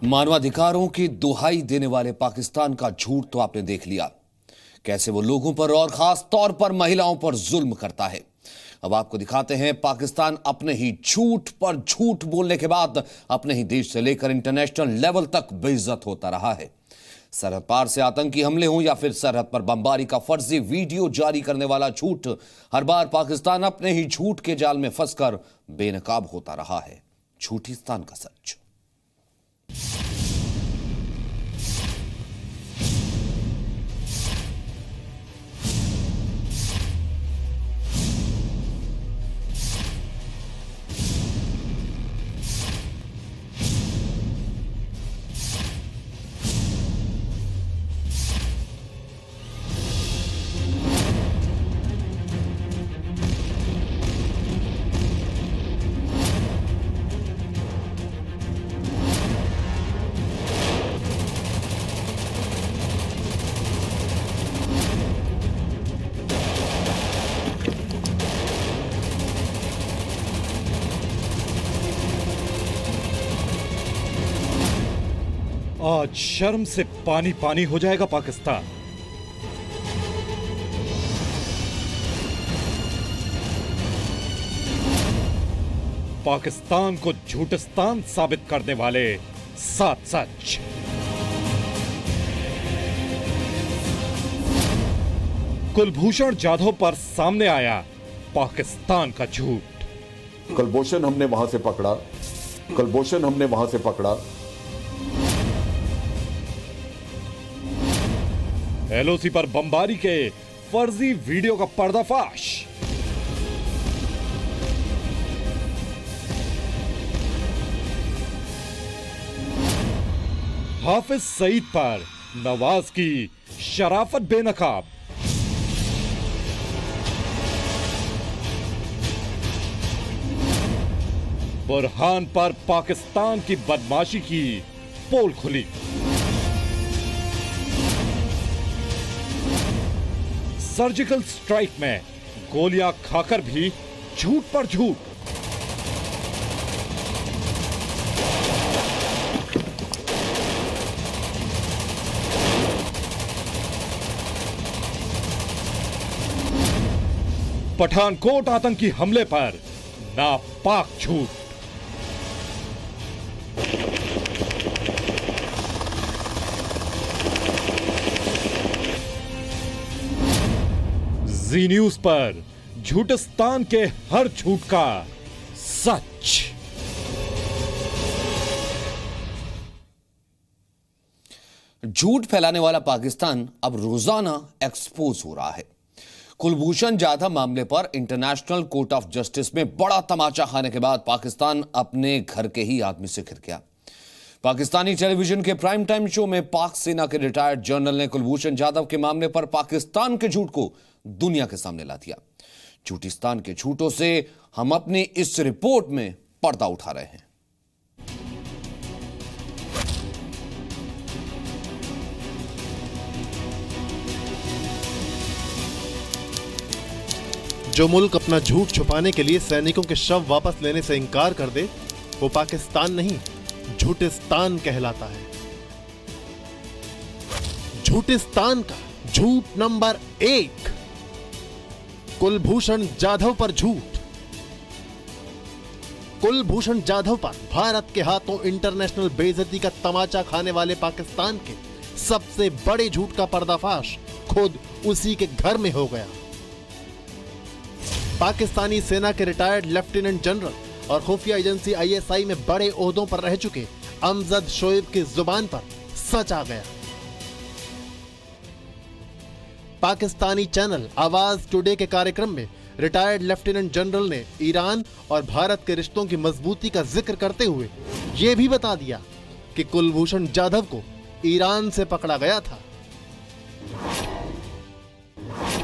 मानवाधिकारों की दुहाई देने वाले पाकिस्तान का झूठ तो आपने देख लिया, कैसे वो लोगों पर और खास तौर पर महिलाओं पर जुल्म करता है। अब आपको दिखाते हैं पाकिस्तान अपने ही झूठ पर झूठ बोलने के बाद अपने ही देश से लेकर इंटरनेशनल लेवल तक बेइज्जत होता रहा है। सरहद पार से आतंकी हमले हों या फिर सरहद पर बमबारी का फर्जी वीडियो जारी करने वाला झूठ, हर बार पाकिस्तान अपने ही झूठ के जाल में फंसकर बेनकाब होता रहा है। झूठिस्तान का सच। आज शर्म से पानी पानी हो जाएगा पाकिस्तान। पाकिस्तान को झूठिस्तान साबित करने वाले 7 सच। कुलभूषण जाधव पर सामने आया पाकिस्तान का झूठ। कुलभूषण हमने वहां से पकड़ा, कुलभूषण हमने वहां से पकड़ा। एलओसी पर बमबारी के फर्जी वीडियो का पर्दाफाश। हाफिज सईद पर नवाज की शराफत बेनकाब। बुरहान पर पाकिस्तान की बदमाशी की पोल खुली। सर्जिकल स्ट्राइक में गोलियां खाकर भी झूठ पर झूठ। पठानकोट आतंकी हमले पर नापाक झूठ। जी न्यूज पर झूठिस्तान के हर झूठ का सच। झूठ फैलाने वाला पाकिस्तान अब रोजाना एक्सपोज हो रहा है। कुलभूषण जाधव मामले पर इंटरनेशनल कोर्ट ऑफ जस्टिस में बड़ा तमाचा खाने के बाद पाकिस्तान अपने घर के ही आदमी से घिर गया। पाकिस्तानी टेलीविजन के प्राइम टाइम शो में पाक सेना के रिटायर्ड जनरल ने कुलभूषण जाधव के मामले पर पाकिस्तान के झूठ को दुनिया के सामने ला दिया। झूठिस्तान के झूठों से हम अपनी इस रिपोर्ट में पर्दा उठा रहे हैं। जो मुल्क अपना झूठ छुपाने के लिए सैनिकों के शव वापस लेने से इंकार कर दे, वो पाकिस्तान नहीं, झूठिस्तान कहलाता है। झूठिस्तान का झूठ नंबर 1, कुलभूषण जाधव पर झूठ। कुलभूषण जाधव पर भारत के हाथों इंटरनेशनल बेइज्जती का तमाचा खाने वाले पाकिस्तान के सबसे बड़े झूठ का पर्दाफाश खुद उसी के घर में हो गया। पाकिस्तानी सेना के रिटायर्ड लेफ्टिनेंट जनरल और खुफिया एजेंसी ISI में बड़े ओहदों पर रह चुके अमजद शोएब की जुबान पर सच आ गया। पाकिस्तानी चैनल आवाज टुडे के कार्यक्रम में रिटायर्ड लेफ्टिनेंट जनरल ने ईरान और भारत के रिश्तों की मजबूती का जिक्र करते हुए यह भी बता दिया कि कुलभूषण जाधव को ईरान से पकड़ा गया था।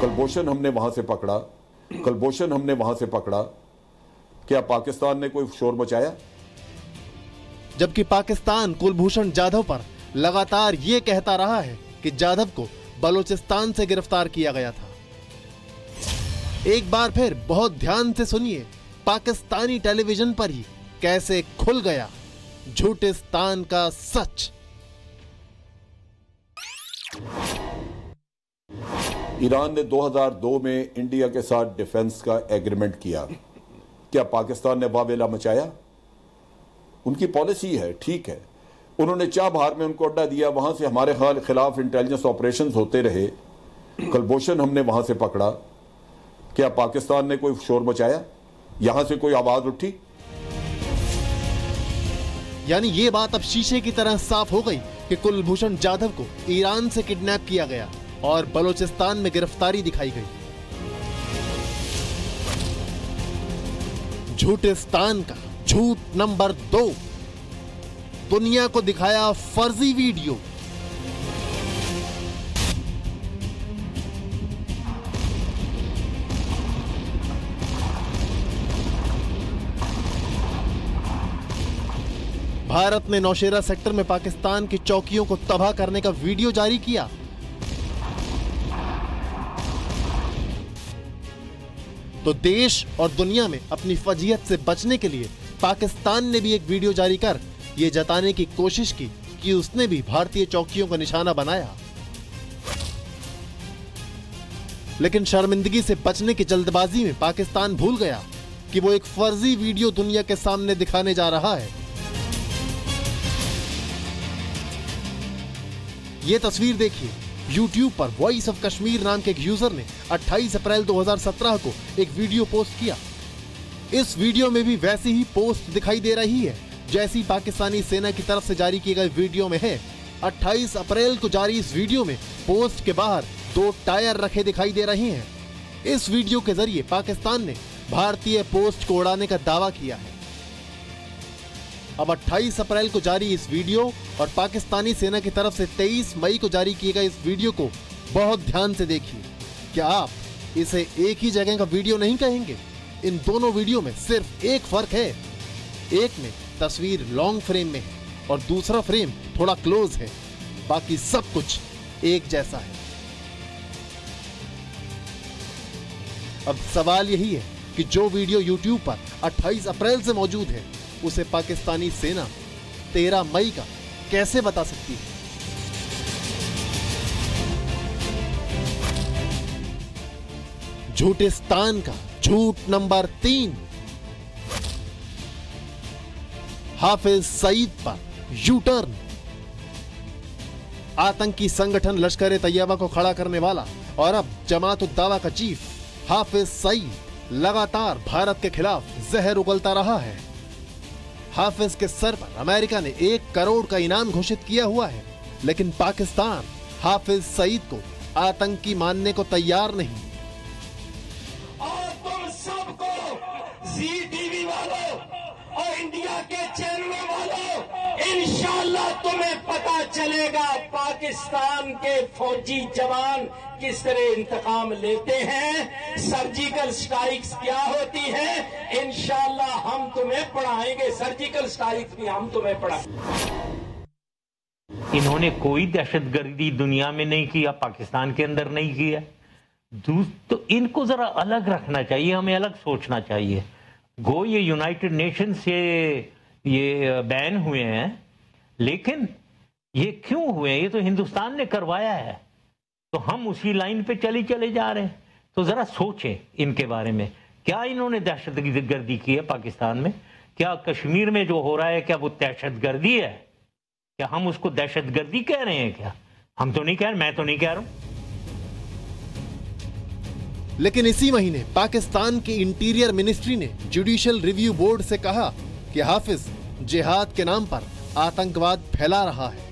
कुलभूषण हमने वहां से पकड़ा, कुलभूषण हमने वहां से पकड़ा। क्या पाकिस्तान ने कोई शोर मचाया? जबकि पाकिस्तान कुलभूषण जाधव पर लगातार यह कहता रहा है कि जाधव को बलूचिस्तान से गिरफ्तार किया गया था। एक बार फिर बहुत ध्यान से सुनिए पाकिस्तानी टेलीविजन पर ही कैसे खुल गया झूठिस्तान का सच। ईरान ने 2002 में इंडिया के साथ डिफेंस का एग्रीमेंट किया। क्या पाकिस्तान ने वावेला मचाया? उनकी पॉलिसी है, ठीक है। उन्होंने चाबहार में उनको अड्डा दिया, वहां से हमारे खिलाफ इंटेलिजेंस ऑपरेशंस होते रहे। कलभूषण हमने वहां से पकड़ा। क्या पाकिस्तान ने कोई शोर मचाया? यहां से कोई आवाज उठी? यानी ये बात अब शीशे की तरह साफ हो गई कि कुलभूषण जाधव को ईरान से किडनैप किया गया और बलूचिस्तान में गिरफ्तारी दिखाई गई। झूठिस्तान का झूठ नंबर 2, दुनिया को दिखाया फर्जी वीडियो। भारत ने नौशेरा सेक्टर में पाकिस्तान की चौकियों को तबाह करने का वीडियो जारी किया। तो देश और दुनिया में अपनी फजीहत से बचने के लिए पाकिस्तान ने भी एक वीडियो जारी कर यह जताने की कोशिश की कि उसने भी भारतीय चौकियों का निशाना बनाया। लेकिन शर्मिंदगी से बचने की जल्दबाजी में पाकिस्तान भूल गया कि वो एक फर्जी वीडियो दुनिया के सामने दिखाने जा रहा है। ये तस्वीर देखिए। YouTube पर वॉइस ऑफ कश्मीर नाम के एक यूजर ने 28 अप्रैल 2017 को एक वीडियो पोस्ट किया। इस वीडियो में भी वैसी ही पोस्ट दिखाई दे रही है जैसी पाकिस्तानी सेना की तरफ से जारी किए गए वीडियो में है। 28 अप्रैल को जारी इस वीडियो में पोस्ट के बाहर 2 टायर रखे दिखाई दे रहे हैं। इस वीडियो के जरिए पाकिस्तान ने भारतीय पोस्ट को उड़ाने का दावा किया है। अब 28 अप्रैल को जारी इस वीडियो और पाकिस्तानी सेना की तरफ से 23 मई को जारी किए गए इस वीडियो को बहुत ध्यान से देखिए। क्या आप इसे एक ही जगह का वीडियो नहीं कहेंगे? इन दोनों वीडियो में सिर्फ एक फर्क है। एक में तस्वीर लॉन्ग फ्रेम में है और दूसरा फ्रेम थोड़ा क्लोज है, बाकी सब कुछ एक जैसा है। अब सवाल यही है कि जो वीडियो YouTube पर 28 अप्रैल से मौजूद है उसे पाकिस्तानी सेना 13 मई का कैसे बता सकती है? झूठिस्तान का झूठ नंबर 3, हाफिज सईद पर यू टर्न। आतंकी संगठन लश्कर ए तैयबा को खड़ा करने वाला और अब जमात उद दावा का चीफ हाफिज सईद लगातार भारत के खिलाफ जहर उगलता रहा है। हाफिज के सर पर अमेरिका ने 1 करोड़ का इनाम घोषित किया हुआ है, लेकिन पाकिस्तान हाफिज सईद को आतंकी मानने को तैयार नहीं। और तुम सबको जी टीवी वालों और इंडिया के चैनलों वालों, इंशाअल्लाह तुम्हें पता चलेगा पाकिस्तान के फौजी जवान किस तरह इंतकाम लेते हैं, सर्जिकल स्ट्राइक्स क्या होती है। इंशाअल्लाह हम तुम्हें पढ़ाएंगे, सर्जिकल स्ट्राइक्स भी हम तुम्हें पढ़ाएंगे। इन्होंने कोई दहशतगर्दी दुनिया में नहीं किया, पाकिस्तान के अंदर नहीं किया। तो इनको जरा अलग रखना चाहिए, हमें अलग सोचना चाहिए। गो ये यूनाइटेड नेशन से ये बैन हुए हैं, लेकिन ये क्यों हुए? ये तो हिंदुस्तान ने करवाया है, तो हम उसी लाइन पे चले जा रहे हैं। तो जरा सोचें इनके बारे में। क्या इन्होंने दहशतगर्दी की है पाकिस्तान में? क्या कश्मीर में जो हो रहा है क्या वो दहशतगर्दी है? क्या हम उसको दहशतगर्दी कह रहे हैं? क्या हम तो नहीं कह रहे, मैं तो नहीं कह रहा हूं। लेकिन इसी महीने पाकिस्तान की इंटीरियर मिनिस्ट्री ने जुडिशियल रिव्यू बोर्ड से कहा कि हाफिज जिहाद के नाम पर आतंकवाद फैला रहा है।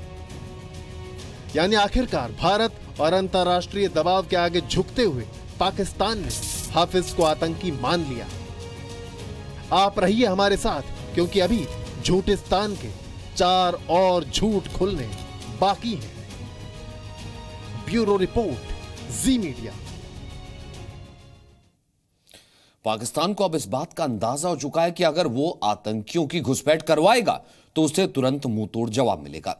यानी आखिरकार भारत और अंतर्राष्ट्रीय दबाव के आगे झुकते हुए पाकिस्तान ने हाफिज को आतंकी मान लिया। आप रहिए हमारे साथ, क्योंकि अभी झूठिस्तान के 4 और झूठ खुलने बाकी हैं। ब्यूरो रिपोर्ट, जी मीडिया। पाकिस्तान को अब इस बात का अंदाजा हो चुका है कि अगर वो आतंकियों की घुसपैठ करवाएगा तो उसे तुरंत मुंहतोड़ जवाब मिलेगा।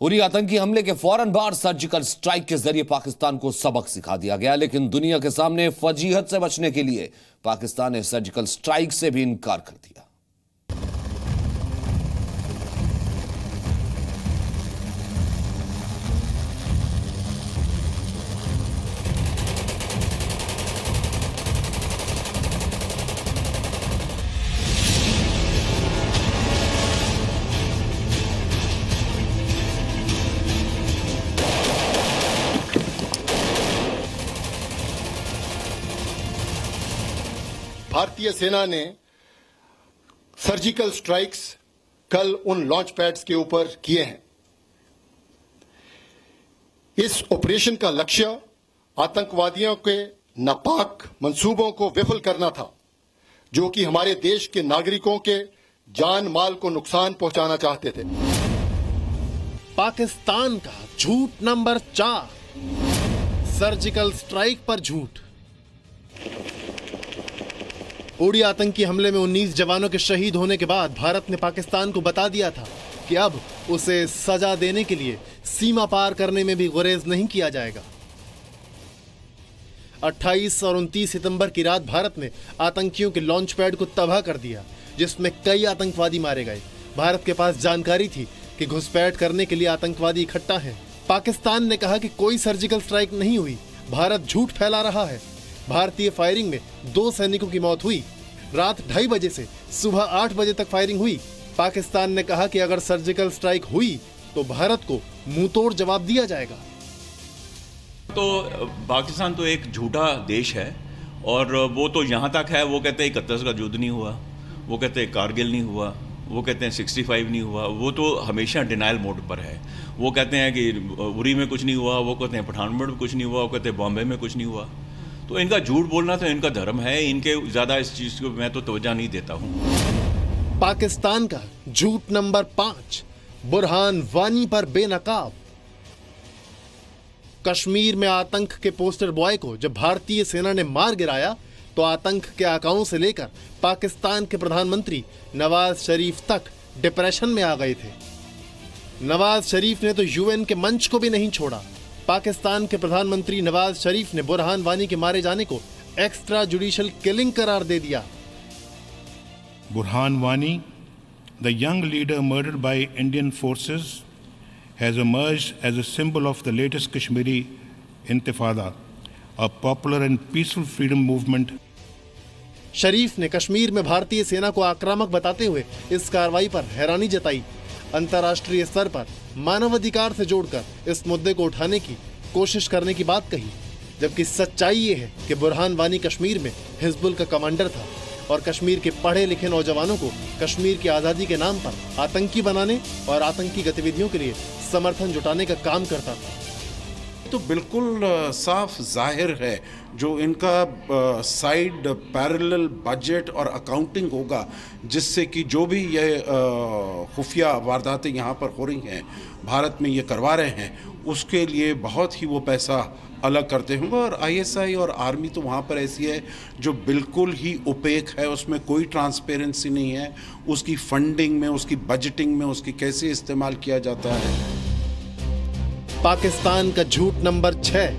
उरी आतंकी हमले के फौरन बाद सर्जिकल स्ट्राइक के जरिए पाकिस्तान को सबक सिखा दिया गया, लेकिन दुनिया के सामने फजीहत से बचने के लिए पाकिस्तान ने सर्जिकल स्ट्राइक से भी इनकार कर दिया। भारतीय सेना ने सर्जिकल स्ट्राइक्स कल उन लॉन्च पैड्स के ऊपर किए हैं। इस ऑपरेशन का लक्ष्य आतंकवादियों के नापाक मंसूबों को विफल करना था, जो कि हमारे देश के नागरिकों के जान माल को नुकसान पहुंचाना चाहते थे। पाकिस्तान का झूठ नंबर 4, सर्जिकल स्ट्राइक पर झूठ। उड़ी आतंकी हमले में 19 जवानों के शहीद होने के बाद भारत ने पाकिस्तान को बता दिया था कि अब उसे सजा देने के लिए सीमा पार करने में भी गुरेज नहीं किया जाएगा। 28 और 29 सितंबर की रात भारत ने आतंकियों के लॉन्च पैड को तबाह कर दिया, जिसमें कई आतंकवादी मारे गए। भारत के पास जानकारी थी कि घुसपैठ करने के लिए आतंकवादी इकट्ठा हैं। पाकिस्तान ने कहा कि कोई सर्जिकल स्ट्राइक नहीं हुई, भारत झूठ फैला रहा है। भारतीय फायरिंग में 2 सैनिकों की मौत हुई। रात 2:30 बजे से सुबह 8 बजे तक फायरिंग हुई। पाकिस्तान ने कहा कि अगर सर्जिकल स्ट्राइक हुई तो भारत को मुंहतोड़ जवाब दिया जाएगा। तो पाकिस्तान तो एक झूठा देश है और वो तो यहाँ तक है, वो कहते हैं 31 का युद्ध नहीं हुआ, वो कहते हैं कारगिल नहीं हुआ, वो कहते हैं 65 नहीं हुआ। वो तो हमेशा डिनाइल मोड पर है। वो कहते हैं कि उरी में कुछ नहीं हुआ, वो कहते हैं पठानकोट में कुछ नहीं हुआ, वो कहते हैं बॉम्बे में कुछ नहीं हुआ। तो इनका झूठ बोलना तो इनका धर्म है, इनके ज़्यादा इस चीज़ को मैं तो तवज्जो नहीं देता हूँ। पाकिस्तान का झूठ नंबर 5, बुरहान वानी पर बेनकाब। कश्मीर में आतंक के पोस्टर बॉय को जब भारतीय सेना ने मार गिराया तो आतंक के आकाओं से लेकर पाकिस्तान के प्रधानमंत्री नवाज शरीफ तक डिप्रेशन में आ गए थे। नवाज शरीफ ने तो यूएन के मंच को भी नहीं छोड़ा। पाकिस्तान के प्रधानमंत्री नवाज शरीफ ने बुरहान वानी के मारे जाने को एक्स्ट्रा जुडिशियल किलिंग करार दे दिया। Burhan Wani, the young leader murdered by Indian forces, has emerged as a symbol of the latest Kashmiri Intifada, a popular and peaceful freedom movement. शरीफ ने कश्मीर में भारतीय सेना को आक्रामक बताते हुए इस कार्रवाई पर हैरानी जताई। अंतर्राष्ट्रीय स्तर पर मानवाधिकार से जोड़कर इस मुद्दे को उठाने की कोशिश करने की बात कही, जबकि सच्चाई ये है कि बुरहान वानी कश्मीर में हिजबुल का कमांडर था और कश्मीर के पढ़े लिखे नौजवानों को कश्मीर की आज़ादी के नाम पर आतंकी बनाने और आतंकी गतिविधियों के लिए समर्थन जुटाने का काम करता था। तो बिल्कुल साफ जाहिर है जो इनका साइड पैरेलल बजट और अकाउंटिंग होगा, जिससे कि जो भी ये खुफिया वारदातें यहाँ पर हो रही हैं, भारत में ये करवा रहे हैं, उसके लिए बहुत ही वो पैसा अलग करते होंगे। और आईएसआई और आर्मी तो वहाँ पर ऐसी है जो बिल्कुल ही ओपेक है, उसमें कोई ट्रांसपेरेंसी नहीं है, उसकी फंडिंग में, उसकी बजटिंग में, उसकी कैसे इस्तेमाल किया जाता है। पाकिस्तान का झूठ नंबर 6,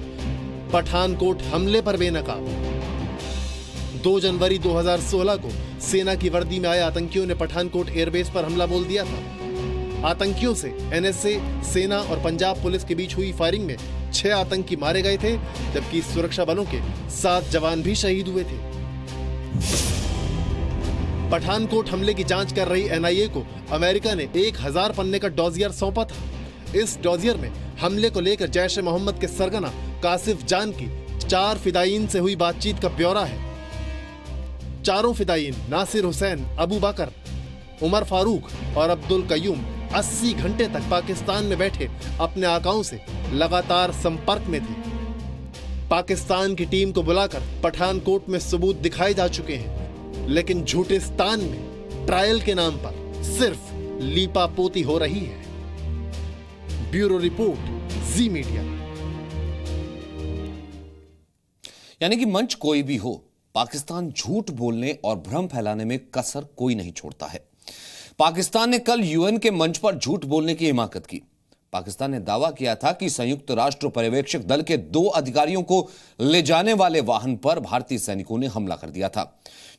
पठानकोट हमले पर बेनकाब। 2 जनवरी 2016 को सेना की वर्दी में आए आतंकियों ने पठानकोट एयरबेस पर हमला बोल दिया था। आतंकियों से एनएसए, सेना और पंजाब पुलिस के बीच हुई फायरिंग में 6 आतंकी मारे गए थे, जबकि सुरक्षा बलों के 7 जवान भी शहीद हुए थे। पठानकोट हमले की जांच कर रही एनआईए को अमेरिका ने 1000 पन्ने का डॉजियर सौंपा था। इस डॉजियर में हमले को लेकर जैश ए मोहम्मद के सरगना कासिफ जान की 4 फिदायीन से हुई बातचीत का ब्यौरा है। चारों फिदायीन नासिर हुसैन, अबू बकर, उमर फारूक और अब्दुल कयूम 80 घंटे तक पाकिस्तान में बैठे अपने आकाओं से लगातार संपर्क में थे। पाकिस्तान की टीम को बुलाकर पठानकोट में सबूत दिखाए जा चुके हैं, लेकिन झूठिस्तान में ट्रायल के नाम पर सिर्फ लीपापोती हो रही है। ब्यूरो रिपोर्ट, जी मीडिया। यानी कि मंच कोई भी हो, पाकिस्तान झूठ बोलने और भ्रम फैलाने में कसर कोई नहीं छोड़ता है। पाकिस्तान ने कल यूएन के मंच पर झूठ बोलने की हिमाकत की। पाकिस्तान ने दावा किया था कि संयुक्त राष्ट्र पर्यवेक्षक दल के 2 अधिकारियों को ले जाने वाले वाहन पर भारतीय सैनिकों ने हमला कर दिया था,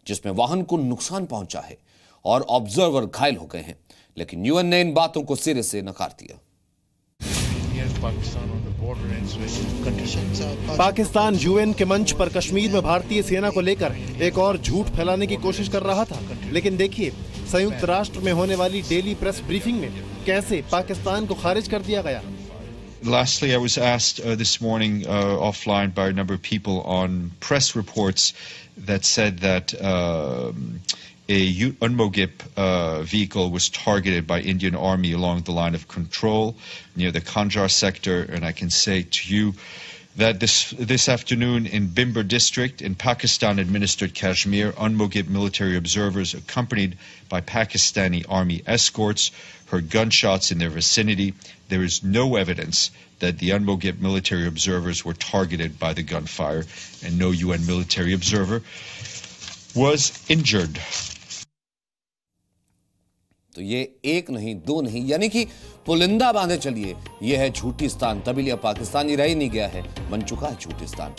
जिसमें वाहन को नुकसान पहुंचा है और ऑब्जर्वर घायल हो गए हैं। लेकिन यूएन ने इन बातों को सिरे से नकार दिया। पाकिस्तान यूएन के मंच पर कश्मीर में भारतीय सेना को लेकर एक और झूठ फैलाने की कोशिश कर रहा था, लेकिन देखिए संयुक्त राष्ट्र में होने वाली डेली प्रेस ब्रीफिंग में कैसे पाकिस्तान को खारिज कर दिया गया। lastly, I was asked this morning offline by a number of people on press reports that said that a UNMOGIP vehicle was targeted by Indian Army along the line of control near the Khanjar sector, and I can say to you that this afternoon in Bimber district in Pakistan-administered Kashmir, UNMOGIP military observers accompanied by Pakistani army escorts heard gunshots in their vicinity. There is no evidence that the UNMOGIP military observers were targeted by the gunfire, and no UN military observer was injured. तो ये एक नहीं दो नहीं, यानी कि पुलिंदा बांधे चलिए, ये है झूठिस्तान। तभी लिया पाकिस्तानी रह ही नहीं गया है, बन चुका है झूठिस्तान।